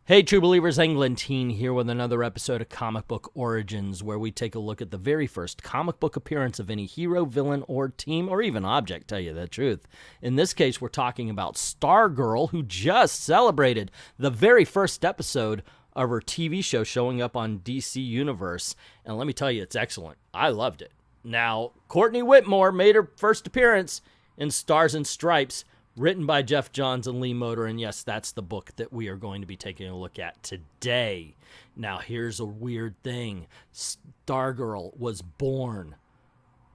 Hey True Believers, Englentine here with another episode of Comic Book Origins, where we take a look at the very first comic book appearance of any hero, villain, or team, or even object, tell you the truth. In this case, we're talking about Stargirl, who just celebrated the very first episode of her TV show showing up on DC Universe, and let me tell you, it's excellent. I loved it. Now, Courtney Whitmore made her first appearance in Stars and Stripes, written by Jeff Johns and Lee Moder, and yes, that's the book that we are going to be taking a look at today. Now, here's a weird thing. Stargirl was born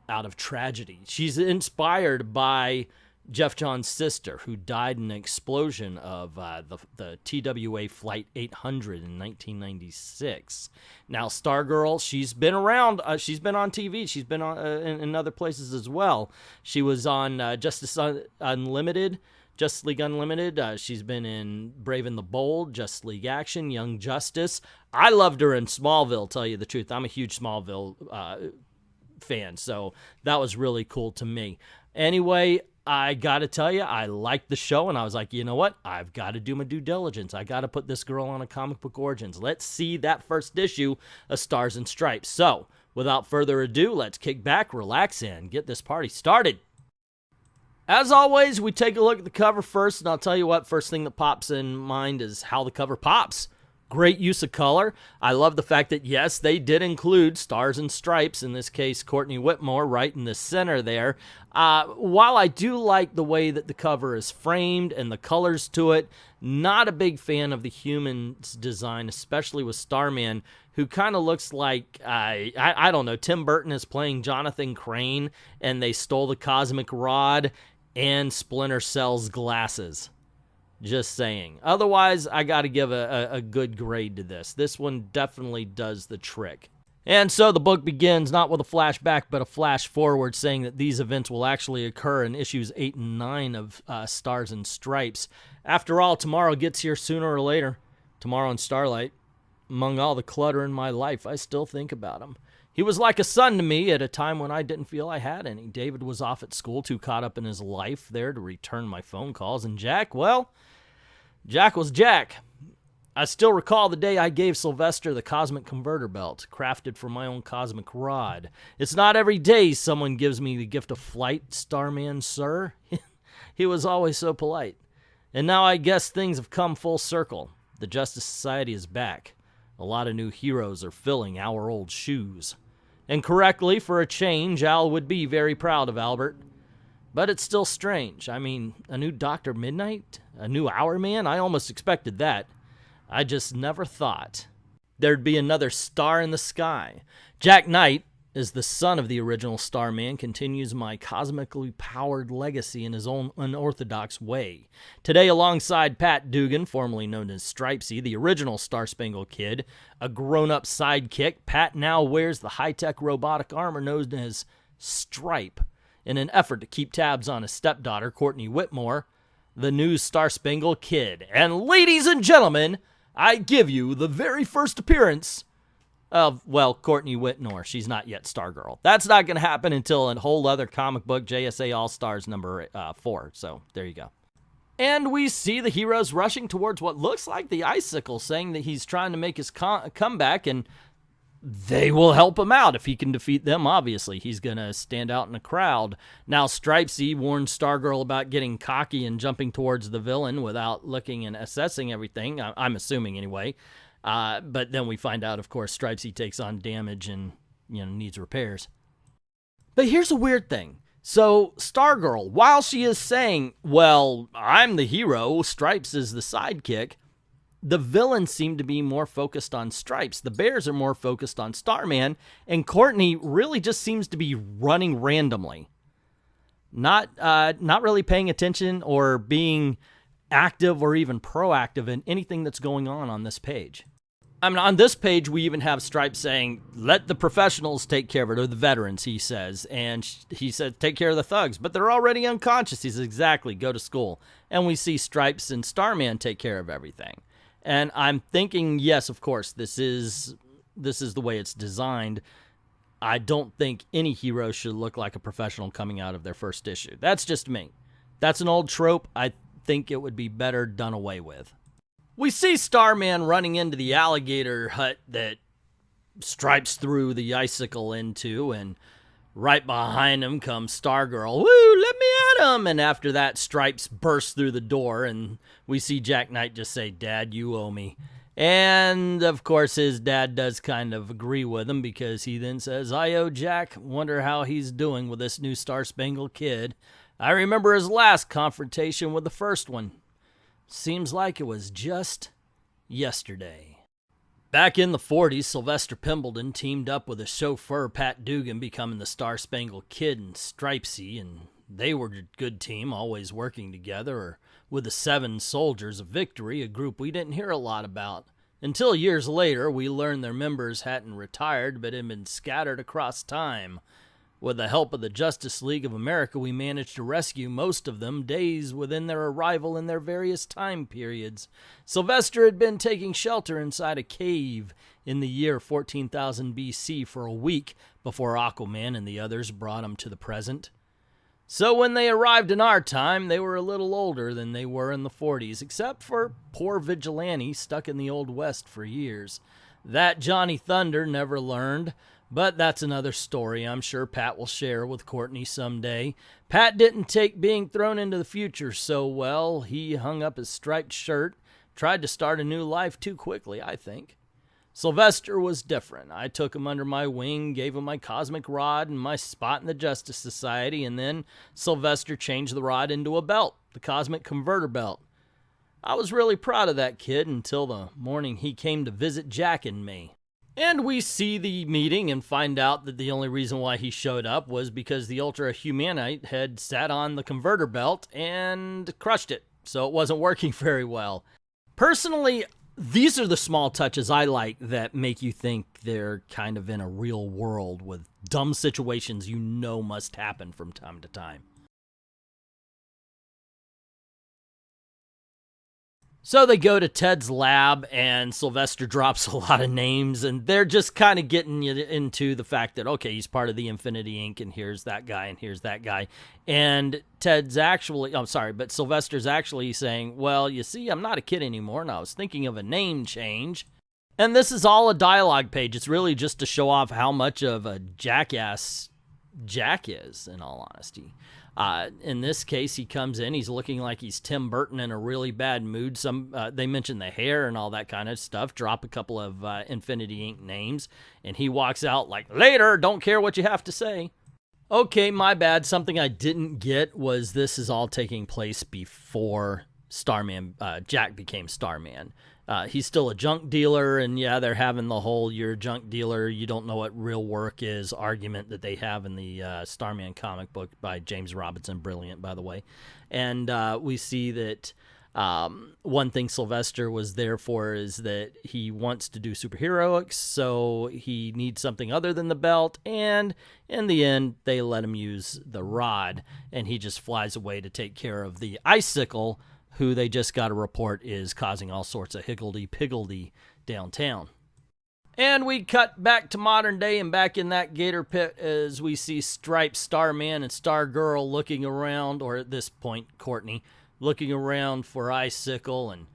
out of tragedy. She's inspired by Jeff Johns' sister, who died in an explosion of the TWA Flight 800 in 1996. Now, Stargirl, she's been around. She's been on TV. She's been on in other places as well. She was on Justice League Unlimited. She's been in Brave and the Bold, Justice League Action, Young Justice. I loved her in Smallville, tell you the truth. I'm a huge Smallville fan, so that was really cool to me. Anyway, I got to tell you, I liked the show, and I was like, you know what? I've got to do my due diligence. I got to put this girl on a Comic Book Origins. Let's see that first issue of Stars and Stripes. So, without further ado, let's kick back, relax, and get this party started. As always, we take a look at the cover first, and I'll tell you what, first thing that pops in mind is how the cover pops. Great use of color. I love the fact that, yes, they did include Stars and Stripes, in this case, Courtney Whitmore, right in the center there. While I do like the way that the cover is framed and the colors to it, not a big fan of the human's design, especially with Starman, who kind of looks like, I don't know, Tim Burton is playing Jonathan Crane, and they stole the cosmic rod and Splinter Cell's glasses. Just saying. Otherwise, I got to give a good grade to this. This one definitely does the trick. And so the book begins not with a flashback, but a flash forward, saying that these events will actually occur in issues 8 and 9 of Stars and Stripes. After all, tomorrow gets here sooner or later. Tomorrow in Starlight. Among all the clutter in my life, I still think about him. He was like a son to me at a time when I didn't feel I had any. David was off at school, too caught up in his life there to return my phone calls. And Jack, well, Jack was Jack. I still recall the day I gave Sylvester the cosmic converter belt, crafted from my own cosmic rod. It's not every day someone gives me the gift of flight, Starman, sir. He was always so polite. And now I guess things have come full circle. The Justice Society is back. A lot of new heroes are filling our old shoes. And correctly, for a change, Al would be very proud of Albert. But it's still strange. I mean, a new Dr. Midnight? A new Hour Man? I almost expected that. I just never thought there'd be another star in the sky. Jack Knight, is the son of the original Starman, continues my cosmically powered legacy in his own unorthodox way. Today, alongside Pat Dugan, formerly known as Stripesy, the original Star-Spangled Kid, a grown-up sidekick, Pat now wears the high-tech robotic armor known as Stripe, in an effort to keep tabs on his stepdaughter, Courtney Whitmore, the new Star-Spangled Kid. And ladies and gentlemen, I give you the very first appearance of, well, Courtney Whitmore. She's not yet Stargirl. That's not going to happen until a whole other comic book, JSA All-Stars number 4. So, there you go. And we see the heroes rushing towards what looks like the Icicle, saying that he's trying to make his comeback, and they will help him out if he can defeat them. Obviously, he's going to stand out in a crowd. Now, Stripesy warned Stargirl about getting cocky and jumping towards the villain without looking and assessing everything. I'm assuming anyway. But then we find out, of course, Stripesy takes on damage and, needs repairs. But here's a weird thing. So, Stargirl, while she is saying, well, I'm the hero, Stripes is the sidekick, the villains seem to be more focused on Stripes. The Bears are more focused on Starman, and Courtney really just seems to be running randomly. Not really paying attention or being active or even proactive in anything that's going on this page. I mean, on this page, we even have Stripes saying, let the professionals take care of it, or the veterans, he says. And he said, take care of the thugs. But they're already unconscious. He says, exactly, go to school. And we see Stripes and Starman take care of everything. And I'm thinking, yes, of course, this is the way it's designed. I don't think any hero should look like a professional coming out of their first issue. That's just me. That's an old trope. I think it would be better done away with. We see Starman running into the alligator hut that Stripes threw the icicle into, and right behind him comes Stargirl. Woo, let me at him! And after that, Stripes bursts through the door, and we see Jack Knight just say, Dad, you owe me. And, of course, his dad does kind of agree with him, because he then says, I owe Jack. Wonder how he's doing with this new Star-Spangled Kid. I remember his last confrontation with the first one. Seems like it was just yesterday. Back in the 40s, Sylvester Pimbledon teamed up with his chauffeur Pat Dugan, becoming the Star-Spangled Kid and Stripesy, and they were a good team, always working together, or with the Seven Soldiers of Victory, a group we didn't hear a lot about. Until years later, we learned their members hadn't retired, but had been scattered across time. With the help of the Justice League of America, we managed to rescue most of them days within their arrival in their various time periods. Sylvester had been taking shelter inside a cave in the year 14,000 BC for a week before Aquaman and the others brought him to the present. So when they arrived in our time, they were a little older than they were in the 40s, except for poor Vigilante stuck in the Old West for years. That Johnny Thunder never learned. But that's another story I'm sure Pat will share with Courtney someday. Pat didn't take being thrown into the future so well. He hung up his striped shirt, tried to start a new life too quickly, I think. Sylvester was different. I took him under my wing, gave him my cosmic rod and my spot in the Justice Society, and then Sylvester changed the rod into a belt, the Cosmic Converter Belt. I was really proud of that kid until the morning he came to visit Jack and me. And we see the meeting and find out that the only reason why he showed up was because the Ultra Humanite had sat on the converter belt and crushed it, so it wasn't working very well. Personally, these are the small touches I like that make you think they're kind of in a real world with dumb situations you know must happen from time to time. So they go to Ted's lab, and Sylvester drops a lot of names, and they're just kind of getting you into the fact that, okay, he's part of the Infinity Inc., and here's that guy, and here's that guy. And but Sylvester's actually saying, well, you see, I'm not a kid anymore, and I was thinking of a name change. And this is all a dialogue page. It's really just to show off how much of a jackass Jack is, in all honesty. In this case, he comes in, he's looking like he's Tim Burton in a really bad mood. They mention the hair and all that kind of stuff, drop a couple of Infinity Inc. names, and he walks out like, later, don't care what you have to say. Okay, my bad. Something I didn't get was this is all taking place before Jack became Starman. He's still a junk dealer, and yeah, they're having the whole you're a junk dealer, you don't know what real work is argument that they have in the Starman comic book by James Robinson. Brilliant, by the way. And we see that one thing Sylvester was there for is that he wants to do superheroics, so he needs something other than the belt, and in the end, they let him use the rod, and he just flies away to take care of the icicle, who they just got a report is causing all sorts of higgledy-piggledy downtown. And we cut back to modern day and back in that gator pit as we see Stripe, Starman, and Stargirl looking around, or at this point, Courtney, looking around for Icicle, and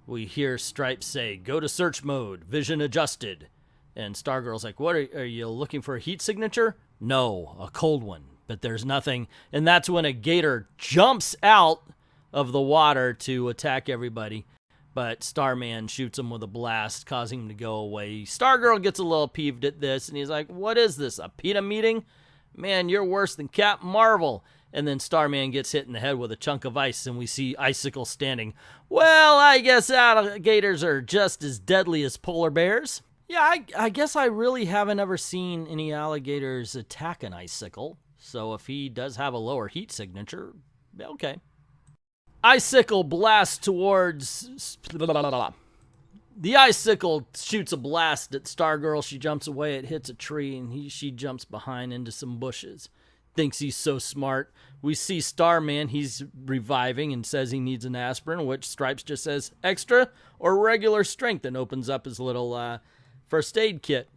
we hear Stripe say, go to search mode, vision adjusted. And Stargirl's like, what, are you looking for a heat signature? No, a cold one, but there's nothing. And that's when a gator jumps out of the water to attack everybody, but Starman shoots him with a blast, causing him to go away. Stargirl gets a little peeved at this, and he's like, what is this, a PETA meeting? Man, you're worse than Captain Marvel. And then Starman gets hit in the head with a chunk of ice, and we see Icicle standing. Well, I guess alligators are just as deadly as polar bears. Yeah, I guess I really haven't ever seen any alligators attack an icicle, so if he does have a lower heat signature, okay. Icicle blasts towards... The icicle shoots a blast at Stargirl. She jumps away. It hits a tree, and she jumps behind into some bushes. Thinks he's so smart. We see Starman. He's reviving and says he needs an aspirin, which Stripes just says extra or regular strength and opens up his little first aid kit.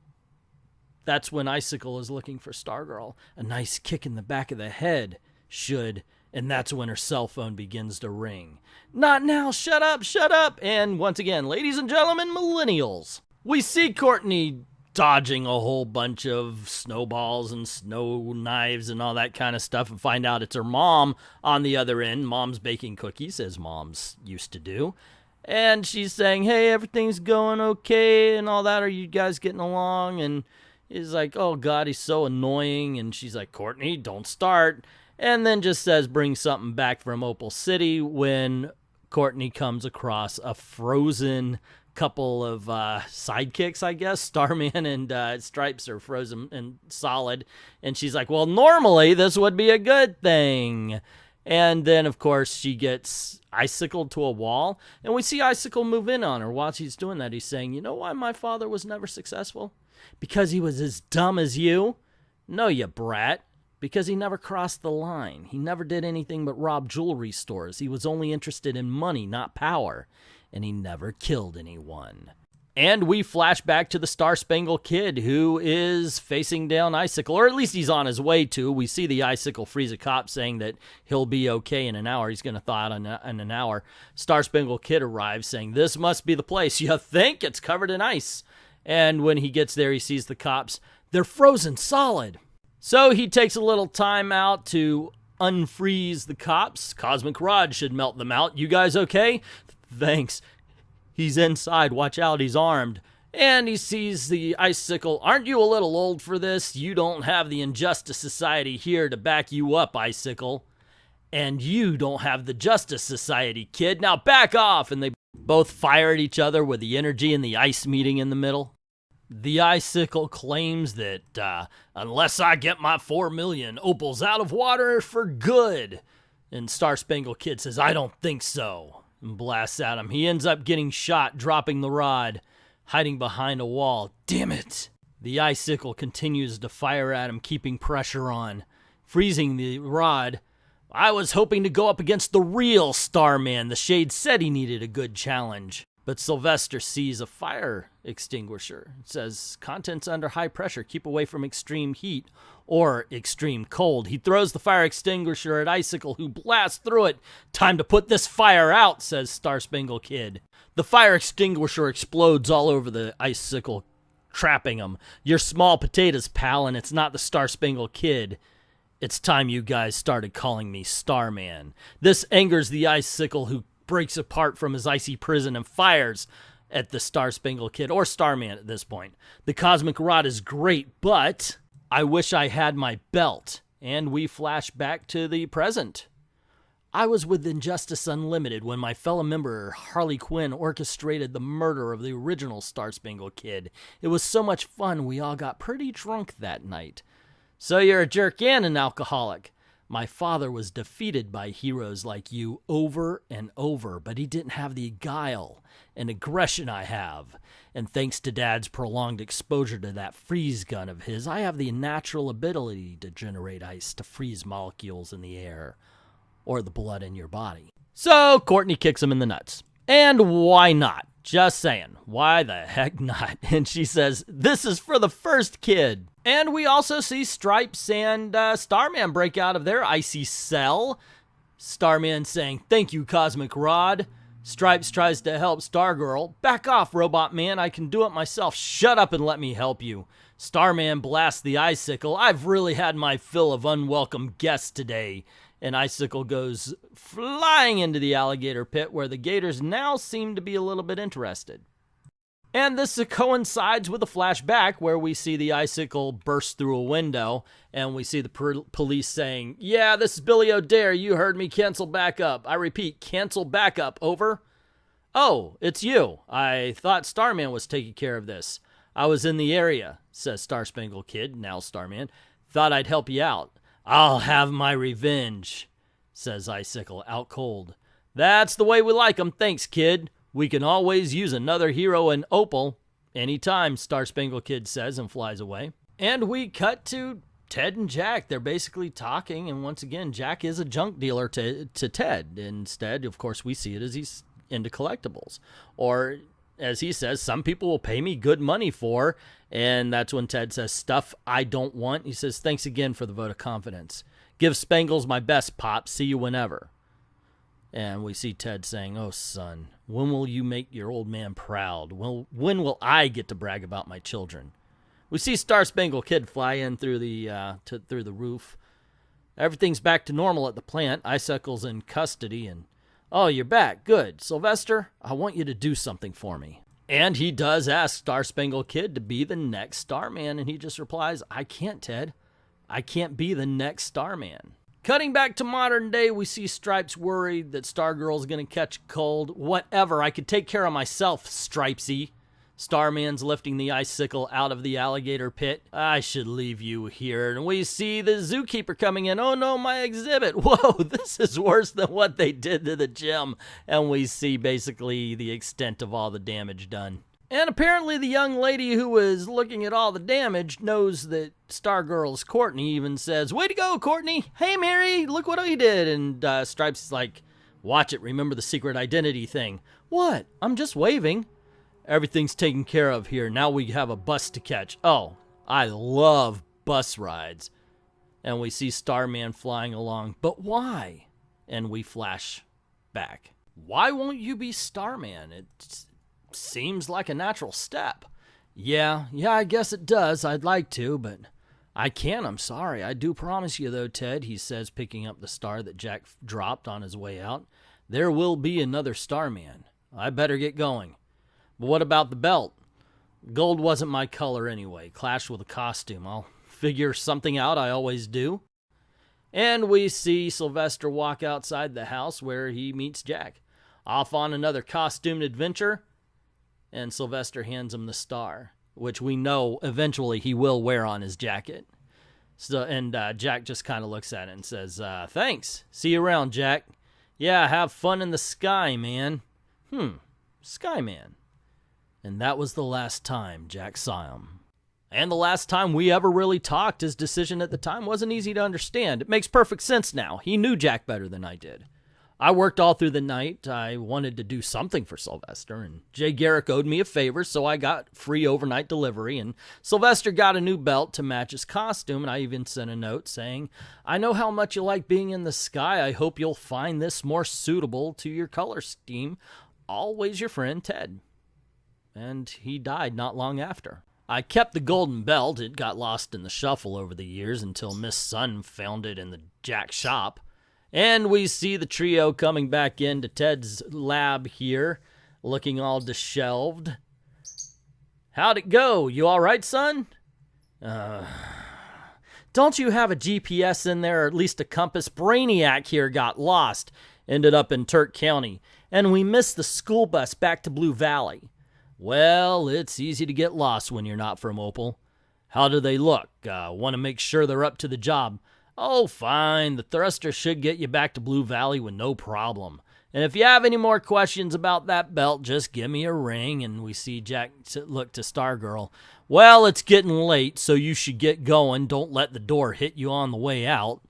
That's when Icicle is looking for Stargirl. A nice kick in the back of the head should And that's when her cell phone begins to ring. Not now, shut up, shut up. And once again, ladies and gentlemen, millennials, we see Courtney dodging a whole bunch of snowballs and snow knives and all that kind of stuff, and find out it's her mom on the other end. Mom's baking cookies, as moms used to do. And she's saying, hey, everything's going okay and all that. Are you guys getting along? And he's like, oh, God, he's so annoying. And she's like, Courtney, don't start. And then just says, bring something back from Opal City, when Courtney comes across a frozen couple of sidekicks, I guess. Starman and Stripes are frozen and solid. And she's like, well, normally this would be a good thing. And then, of course, she gets icicled to a wall. And we see Icicle move in on her. While she's doing that, he's saying, you know why my father was never successful? Because he was as dumb as you? No, you brat. Because he never crossed the line. He never did anything but rob jewelry stores. He was only interested in money, not power. And he never killed anyone. And we flash back to the Star-Spangled Kid, who is facing down Icicle, or at least he's on his way to. We see the Icicle freeze a cop, saying that he'll be okay in an hour. He's going to thaw out in an hour. Star-Spangled Kid arrives, saying, this must be the place. You think? It's covered in ice. And when he gets there, he sees the cops. They're frozen solid. So he takes a little time out to unfreeze the cops. Cosmic Rod should melt them out. You guys okay? Thanks. He's inside. Watch out. He's armed. And he sees the Icicle. Aren't you a little old for this? You don't have the Injustice Society here to back you up, Icicle. And you don't have the Justice Society, kid. Now back off. And they both fire at each other with the energy and the ice meeting in the middle. The Icicle claims that unless I get my 4 million, Opal's out of water for good. And Star-Spangled Kid says, I don't think so. And blasts at him. He ends up getting shot, dropping the rod, hiding behind a wall. Damn it! The Icicle continues to fire at him, keeping pressure on, freezing the rod. I was hoping to go up against the real Starman. The Shade said he needed a good challenge. But Sylvester sees a fire extinguisher. It says, contents under high pressure. Keep away from extreme heat or extreme cold. He throws the fire extinguisher at Icicle, who blasts through it. Time to put this fire out, says Star-Spangled Kid. The fire extinguisher explodes all over the Icicle, trapping him. You're small potatoes, pal, and it's not the Star-Spangled Kid. It's time you guys started calling me Starman. This angers the Icicle, who breaks apart from his icy prison and fires at the Star-Spangled Kid, or Starman at this point. The Cosmic Rod is great, but I wish I had my belt. And we flash back to the present. I was with Injustice Unlimited when my fellow member Harley Quinn orchestrated the murder of the original Star-Spangled Kid. It was so much fun, we all got pretty drunk that night. So you're a jerk and an alcoholic. My father was defeated by heroes like you over and over, but he didn't have the guile and aggression I have. And thanks to Dad's prolonged exposure to that freeze gun of his, I have the natural ability to generate ice to freeze molecules in the air or the blood in your body. So Courtney kicks him in the nuts. And why not? Just saying. Why the heck not? And she says, this is for the first kid. And we also see Stripes and Starman break out of their icy cell. Starman saying, thank you, Cosmic Rod. Stripes tries to help Stargirl. Back off, Robot Man. I can do it myself. Shut up and let me help you. Starman blasts the Icicle. I've really had my fill of unwelcome guests today. And Icicle goes flying into the alligator pit, where the gators now seem to be a little bit interested. And this coincides with a flashback where we see the Icicle burst through a window, and we see the police saying, yeah, this is Billy O'Dare. You heard me. Cancel backup. I repeat, cancel backup. Over. Oh, it's you. I thought Starman was taking care of this. I was in the area, says Star-Spangled Kid, now Starman. Thought I'd help you out. I'll have my revenge, says Icicle, out cold. That's the way we like 'em. Thanks, kid. We can always use another hero in Opal. Anytime, Star-Spangled Kid says, and flies away. And we cut to Ted and Jack. They're basically talking, and once again, Jack is a junk dealer to Ted. Instead, of course, we see it as he's into collectibles. Or, as he says, some people will pay me good money for, and that's when Ted says, stuff I don't want. He says, thanks again for the vote of confidence. Give Spangles my best, Pop. See you whenever. And we see Ted saying, oh, son, when will you make your old man proud? When will I get to brag about my children? We see Star Spangled Kid fly in through the roof. Everything's back to normal at the plant. Icicle's in custody, and oh, you're back. Good. Sylvester, I want you to do something for me. And he does ask Star Spangled Kid to be the next Starman, and he just replies, I can't, Ted. I can't be the next Starman. Cutting back to modern day, we see Stripes worried that Stargirl's going to catch a cold. Whatever, I could take care of myself, Stripesy. Starman's lifting the icicle out of the alligator pit. I should leave you here. And we see the zookeeper coming in. Oh no, my exhibit. Whoa, this is worse than what they did to the gym. And we see basically the extent of all the damage done. And apparently the young lady who was looking at all the damage knows that Stargirl's Courtney, even says, way to go, Courtney. Hey, Mary, look what he did. And Stripes is like, watch it, remember the secret identity thing. What? I'm just waving. Everything's taken care of here. Now we have a bus to catch. Oh, I love bus rides. And we see Starman flying along. But why? And we flash back. Why won't you be Starman? It seems like a natural step. Yeah, I guess it does. I'd like to, but I can't. I'm sorry. I do promise you, though, Ted, he says, picking up the star that Jack dropped on his way out. There will be another Starman. I better get going. But what about the belt? Gold wasn't my color anyway. Clashed with a costume. I'll figure something out. I always do. And we see Sylvester walk outside the house where he meets Jack. Off on another costumed adventure. And Sylvester hands him the star, which we know eventually he will wear on his jacket. And Jack just kind of looks at it and says, thanks. See you around, Jack. Yeah, have fun in the sky, man. Skyman. And that was the last time Jack saw him. And the last time we ever really talked. His decision at the time wasn't easy to understand. It makes perfect sense now. He knew Jack better than I did. I worked all through the night. I wanted to do something for Sylvester, and Jay Garrick owed me a favor, so I got free overnight delivery, and Sylvester got a new belt to match his costume, and I even sent a note saying, I know how much you like being in the sky. I hope you'll find this more suitable to your color scheme. Always your friend, Ted. And he died not long after. I kept the golden belt. It got lost in the shuffle over the years until Miss Sun found it in the Jack shop. And we see the trio coming back into Ted's lab here, looking all disheveled. How'd it go? You all right, son? Don't you have a GPS in there, or at least a compass? Brainiac here got lost, ended up in Turk County, and we missed the school bus back to Blue Valley. Well, it's easy to get lost when you're not from Opal. How do they look? Want to make sure they're up to the job. Oh, fine. The thruster should get you back to Blue Valley with no problem. And if you have any more questions about that belt, just give me a ring. And we see Jack look to Stargirl. Well, it's getting late, so you should get going. Don't let the door hit you on the way out.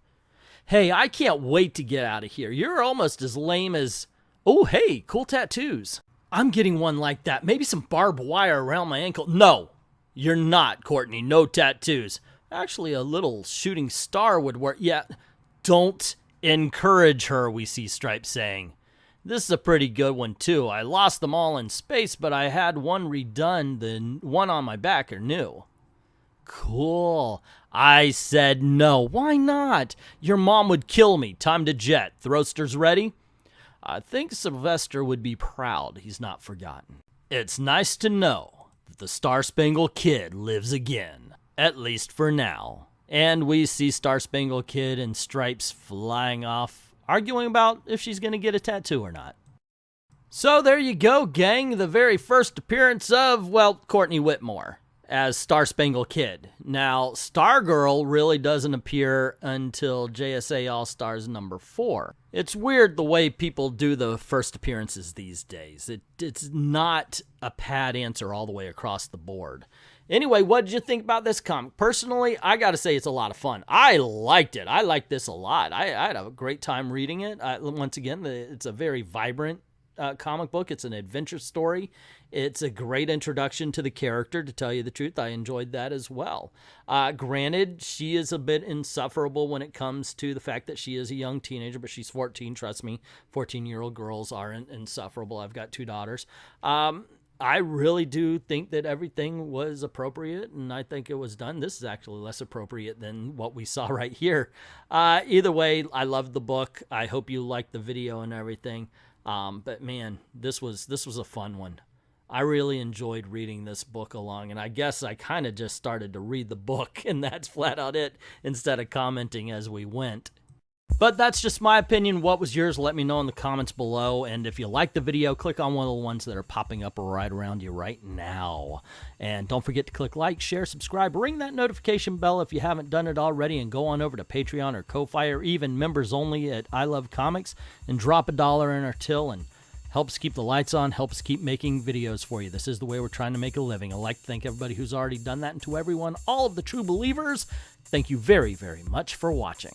Hey, I can't wait to get out of here. You're almost as lame as... Oh, hey, cool tattoos. I'm getting one like that. Maybe some barbed wire around my ankle. No, you're not, Courtney. No tattoos. Actually, a little shooting star would work. Yeah, don't encourage her, we see Stripes saying. This is a pretty good one, too. I lost them all in space, but I had one redone. The one on my back are new. Cool. I said no. Why not? Your mom would kill me. Time to jet. Thrusters ready? I think Sylvester would be proud he's not forgotten. It's nice to know that the Star Spangled Kid lives again. At least for now. And we see Star Spangled Kid and Stripes flying off, arguing about if she's going to get a tattoo or not. So there you go, gang. The very first appearance of, well, Courtney Whitmore as Star Spangled Kid. Now, Stargirl really doesn't appear until JSA All-Stars number 4. It's weird the way people do the first appearances these days. It's not a pat answer all the way across the board. Anyway, what did you think about this comic? Personally, I gotta say it's a lot of fun. I liked it. I liked this a lot. I had a great time reading it. Once again, it's a very vibrant comic book. It's an adventure story. It's a great introduction to the character, to tell you the truth. I enjoyed that as well. Granted, she is a bit insufferable when it comes to the fact that she is a young teenager, but she's 14. Trust me, 14-year-old girls are insufferable. I've got 2 daughters. I really do think that everything was appropriate, and I think it was done. This is actually less appropriate than what we saw right here. Either way, I loved the book. I hope you liked the video and everything. But man, this was a fun one. I really enjoyed reading this book along, and I guess I kind of just started to read the book, and that's flat out it, instead of commenting as we went. But that's just my opinion. What was yours? Let me know in the comments below. And if you like the video, click on one of the ones that are popping up right around you right now. And don't forget to click like, share, subscribe, ring that notification bell if you haven't done it already, and go on over to Patreon or Ko-Fi, or even members only at I Love Comics, and drop $1 in our till, and helps keep the lights on, helps keep making videos for you. This is the way we're trying to make a living. I'd like to thank everybody who's already done that, and to everyone, all of the true believers, thank you very, very much for watching.